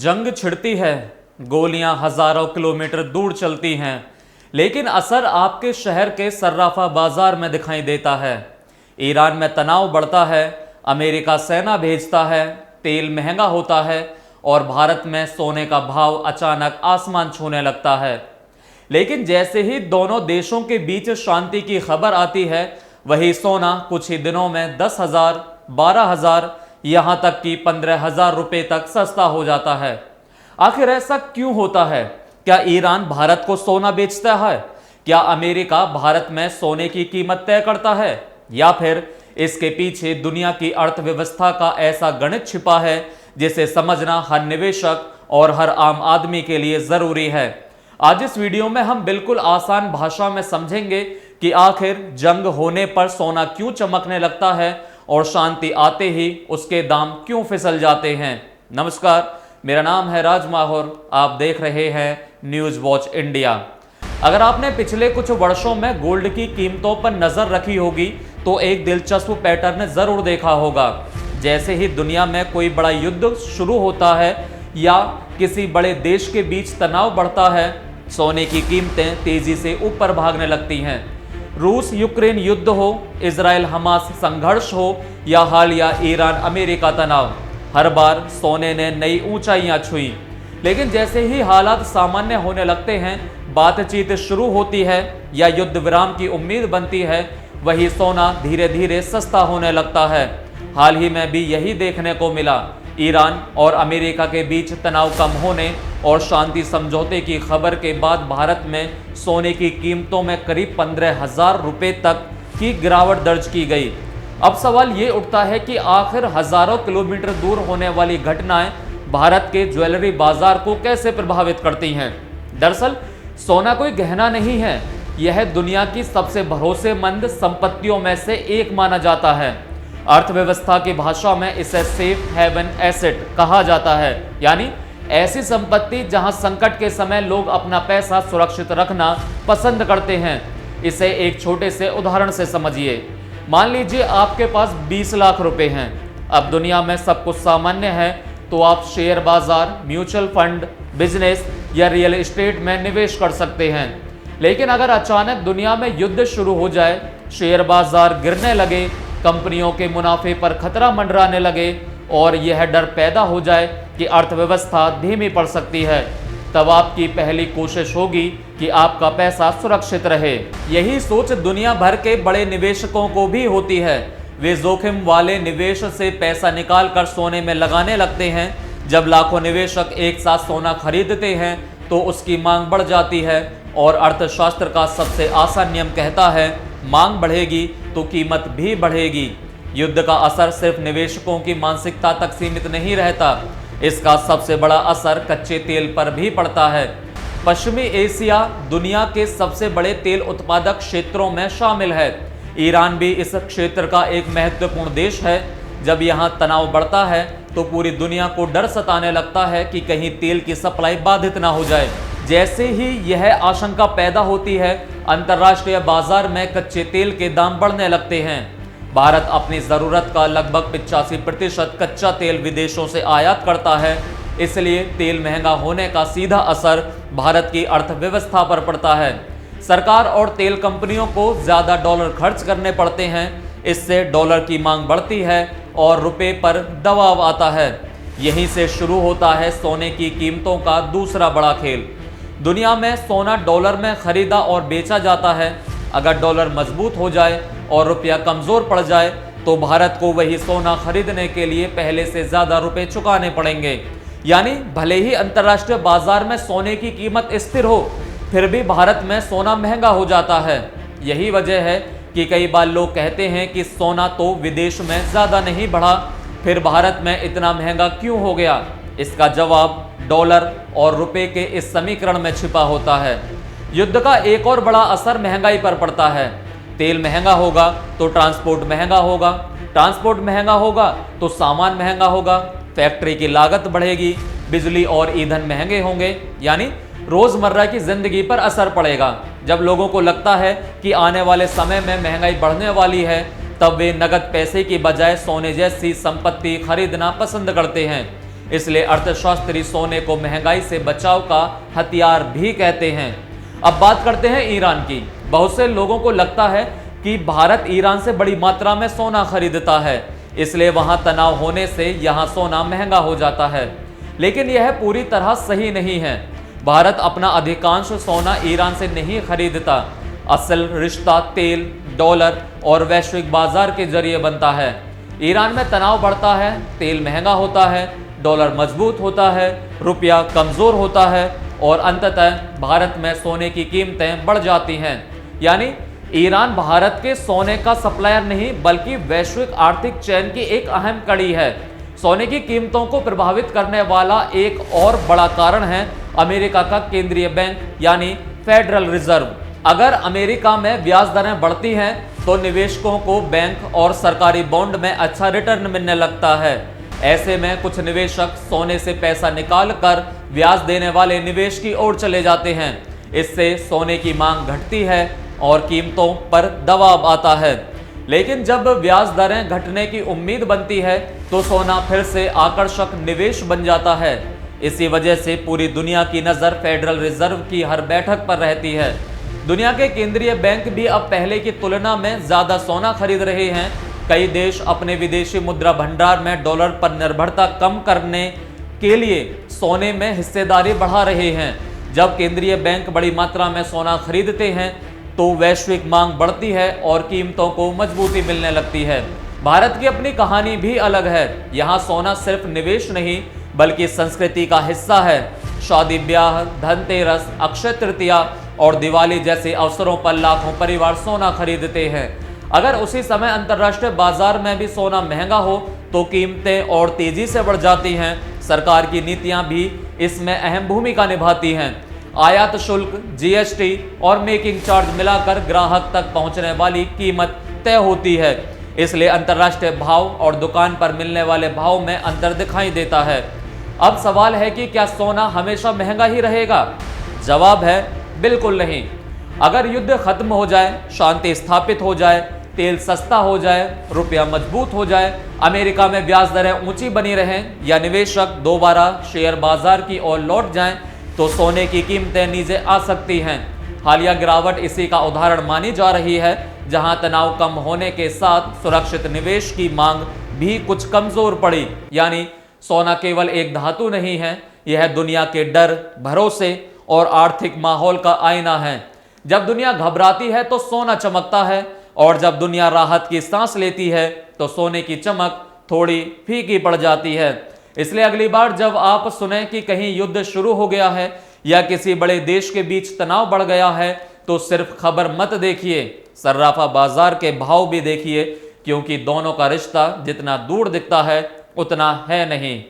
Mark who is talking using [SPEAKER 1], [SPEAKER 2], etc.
[SPEAKER 1] जंग छिड़ती है, गोलियां हजारों किलोमीटर दूर चलती हैं, लेकिन असर आपके शहर के सर्राफा बाजार में दिखाई देता है। ईरान में तनाव बढ़ता है, अमेरिका सेना भेजता है, तेल महंगा होता है और भारत में सोने का भाव अचानक आसमान छूने लगता है। लेकिन जैसे ही दोनों देशों के बीच शांति की खबर आती है, वही सोना कुछ ही दिनों में 10,000, 12,000, यहां तक कि 15,000 रुपए तक सस्ता हो जाता है। आखिर ऐसा क्यों होता है? क्या ईरान भारत को सोना बेचता है? क्या अमेरिका भारत में सोने की कीमत तय करता है? या फिर इसके पीछे दुनिया की अर्थव्यवस्था का ऐसा गणित छिपा है जिसे समझना हर निवेशक और हर आम आदमी के लिए जरूरी है। आज इस वीडियो में हम बिल्कुल आसान भाषा में समझेंगे कि आखिर जंग होने पर सोना क्यों चमकने लगता है और शांति आते ही उसके दाम क्यों फिसल जाते हैं। नमस्कार, मेरा नाम है राज माहौर, आप देख रहे हैं न्यूज वॉच इंडिया। अगर आपने पिछले कुछ वर्षों में गोल्ड की कीमतों पर नजर रखी होगी तो एक दिलचस्प पैटर्न जरूर देखा होगा। जैसे ही दुनिया में कोई बड़ा युद्ध शुरू होता है या किसी बड़े देश के बीच तनाव बढ़ता है, सोने की कीमतें तेजी से ऊपर भागने लगती हैं। रूस यूक्रेन युद्ध हो, इजराइल हमास संघर्ष हो या हालिया ईरान अमेरिका तनाव, हर बार सोने ने नई ऊंचाइयां छुई। लेकिन जैसे ही हालात सामान्य होने लगते हैं, बातचीत शुरू होती है या युद्ध विराम की उम्मीद बनती है, वही सोना धीरे धीरे सस्ता होने लगता है। हाल ही में भी यही देखने को मिला। ईरान और अमेरिका के बीच तनाव कम होने और शांति समझौते की खबर के बाद भारत में सोने की कीमतों में करीब 15,000 रुपए तक की गिरावट दर्ज की गई। अब सवाल ये उठता है कि आखिर हजारों किलोमीटर दूर होने वाली घटनाएं भारत के ज्वेलरी बाजार को कैसे प्रभावित करती हैं। दरअसल सोना कोई गहना नहीं है, यह दुनिया की सबसे भरोसेमंद संपत्तियों में से एक माना जाता है। अर्थव्यवस्था की भाषा में इसे सेफ हेवन एसेट कहा जाता है, यानी ऐसी संपत्ति जहां संकट के समय लोग अपना पैसा सुरक्षित रखना पसंद करते हैं। इसे एक छोटे से उदाहरण से समझिए। मान लीजिए आपके पास 20 लाख रुपए हैं। अब दुनिया में सब कुछ सामान्य है तो आप शेयर बाजार, म्यूचुअल फंड, बिजनेस या रियल एस्टेट में निवेश कर सकते हैं। लेकिन अगर अचानक दुनिया में युद्ध शुरू हो जाए, शेयर बाजार गिरने लगे, कंपनियों के मुनाफे पर खतरा मंडराने लगे और यह डर पैदा हो जाए कि अर्थव्यवस्था धीमी पड़ सकती है, तब आपकी पहली कोशिश होगी कि आपका पैसा सुरक्षित रहे। यही सोच दुनिया भर के बड़े निवेशकों को भी होती है। वे जोखिम वाले निवेश से पैसा निकाल कर सोने में लगाने लगते हैं। जब लाखों निवेशक एक साथ सोना खरीदते हैं तो उसकी मांग बढ़ जाती है और अर्थशास्त्र का सबसे आसान नियम कहता है, मांग बढ़ेगी तो कीमत भी बढ़ेगी। युद्ध का असर सिर्फ निवेशकों की मानसिकता तक सीमित नहीं रहता, इसका सबसे बड़ा असर कच्चे तेल पर भी पड़ता है। पश्चिमी एशिया दुनिया के सबसे बड़े तेल उत्पादक क्षेत्रों में शामिल है। ईरान भी इस क्षेत्र का एक महत्वपूर्ण देश है। जब यहाँ तनाव बढ़ता है तो पूरी दुनिया को डर सताने लगता है कि कहीं तेल की सप्लाई बाधित ना हो जाए। जैसे ही यह आशंका पैदा होती है, अंतर्राष्ट्रीय बाजार में कच्चे तेल के दाम बढ़ने लगते हैं। भारत अपनी ज़रूरत का लगभग 85% कच्चा तेल विदेशों से आयात करता है, इसलिए तेल महंगा होने का सीधा असर भारत की अर्थव्यवस्था पर पड़ता है। सरकार और तेल कंपनियों को ज़्यादा डॉलर खर्च करने पड़ते हैं, इससे डॉलर की मांग बढ़ती है और रुपए पर दबाव आता है। यहीं से शुरू होता है सोने की कीमतों का दूसरा बड़ा खेल। दुनिया में सोना डॉलर में खरीदा और बेचा जाता है। अगर डॉलर मजबूत हो जाए और रुपया कमज़ोर पड़ जाए तो भारत को वही सोना खरीदने के लिए पहले से ज़्यादा रुपए चुकाने पड़ेंगे। यानी भले ही अंतर्राष्ट्रीय बाजार में सोने की कीमत स्थिर हो, फिर भी भारत में सोना महंगा हो जाता है। यही वजह है कि कई बार लोग कहते हैं कि सोना तो विदेश में ज़्यादा नहीं बढ़ा, फिर भारत में इतना महंगा क्यों हो गया। इसका जवाब डॉलर और रुपए के इस समीकरण में छिपा होता है। युद्ध का एक और बड़ा असर महंगाई पर पड़ता है। तेल महंगा होगा तो ट्रांसपोर्ट महंगा होगा, ट्रांसपोर्ट महंगा होगा तो सामान महंगा होगा, फैक्ट्री की लागत बढ़ेगी, बिजली और ईंधन महंगे होंगे, यानी रोजमर्रा की जिंदगी पर असर पड़ेगा। जब लोगों को लगता है कि आने वाले समय में महंगाई बढ़ने वाली है, तब वे नगद पैसे की बजाय सोने जैसी संपत्ति खरीदना पसंद करते हैं। इसलिए अर्थशास्त्री सोने को महंगाई से बचाव का हथियार भी कहते हैं। अब बात करते हैं ईरान की। बहुत से लोगों को लगता है कि भारत ईरान से बड़ी मात्रा में सोना खरीदता है, इसलिए वहां तनाव होने से यहां सोना महंगा हो जाता है। लेकिन यह पूरी तरह सही नहीं है। भारत अपना अधिकांश सोना ईरान से नहीं खरीदता। असल रिश्ता तेल, डॉलर और वैश्विक बाजार के जरिए बनता है। ईरान में तनाव बढ़ता है, तेल महंगा होता है, डॉलर मजबूत होता है, रुपया कमजोर होता है और अंततः भारत में सोने की कीमतें बढ़ जाती हैं। यानी ईरान भारत के सोने का सप्लायर नहीं बल्कि वैश्विक आर्थिक चेन की एक अहम कड़ी है। सोने की कीमतों को प्रभावित करने वाला एक और बड़ा कारण है अमेरिका का केंद्रीय बैंक यानी फेडरल रिजर्व। अगर अमेरिका में ब्याज दरें बढ़ती हैं तो निवेशकों को बैंक और सरकारी बॉन्ड में अच्छा रिटर्न मिलने लगता है। ऐसे में कुछ निवेशक सोने से पैसा निकाल कर ब्याज देने वाले निवेश की ओर चले जाते हैं। इससे सोने की मांग घटती है और कीमतों पर दबाव आता है। लेकिन जब ब्याज दरें घटने की उम्मीद बनती है तो सोना फिर से आकर्षक निवेश बन जाता है। इसी वजह से पूरी दुनिया की नज़र फेडरल रिजर्व की हर बैठक पर रहती है। दुनिया के केंद्रीय बैंक भी अब पहले की तुलना में ज़्यादा सोना खरीद रहे हैं। कई देश अपने विदेशी मुद्रा भंडार में डॉलर पर निर्भरता कम करने के लिए सोने में हिस्सेदारी बढ़ा रहे हैं। जब केंद्रीय बैंक बड़ी मात्रा में सोना खरीदते हैं तो वैश्विक मांग बढ़ती है और कीमतों को मजबूती मिलने लगती है। भारत की अपनी कहानी भी अलग है। यहाँ सोना सिर्फ निवेश नहीं बल्कि संस्कृति का हिस्सा है। शादी ब्याह, धनतेरस, अक्षय तृतीया और दिवाली जैसे अवसरों पर लाखों परिवार सोना खरीदते हैं। अगर उसी समय अंतर्राष्ट्रीय बाजार में भी सोना महंगा हो तो कीमतें और तेजी से बढ़ जाती हैं। सरकार की नीतियां भी इसमें अहम भूमिका निभाती हैं। आयात शुल्क, जीएसटी और मेकिंग चार्ज मिलाकर ग्राहक तक पहुंचने वाली कीमत तय होती है। इसलिए अंतर्राष्ट्रीय भाव और दुकान पर मिलने वाले भाव में अंतर दिखाई देता है। अब सवाल है कि क्या सोना हमेशा महंगा ही रहेगा? जवाब है बिल्कुल नहीं। अगर युद्ध खत्म हो जाए, शांति स्थापित हो जाए, तेल सस्ता हो जाए, रुपया मजबूत हो जाए, अमेरिका में ब्याज दरें ऊंची बनी रहें या निवेशक दोबारा शेयर बाजार की ओर लौट जाएं, तो सोने की कीमतें नीचे आ सकती हैं। हालिया गिरावट इसी का उदाहरण मानी जा रही है, जहां तनाव कम होने के साथ सुरक्षित निवेश की मांग भी कुछ कमजोर पड़ी। यानी सोना केवल एक धातु नहीं है, यह दुनिया के डर, भरोसे और आर्थिक माहौल का आईना है। जब दुनिया घबराती है तो सोना चमकता है और जब दुनिया राहत की सांस लेती है तो सोने की चमक थोड़ी फीकी पड़ जाती है। इसलिए अगली बार जब आप सुने कि कहीं युद्ध शुरू हो गया है या किसी बड़े देश के बीच तनाव बढ़ गया है तो सिर्फ खबर मत देखिए, सर्राफा बाजार के भाव भी देखिए, क्योंकि दोनों का रिश्ता जितना दूर दिखता है उतना है नहीं।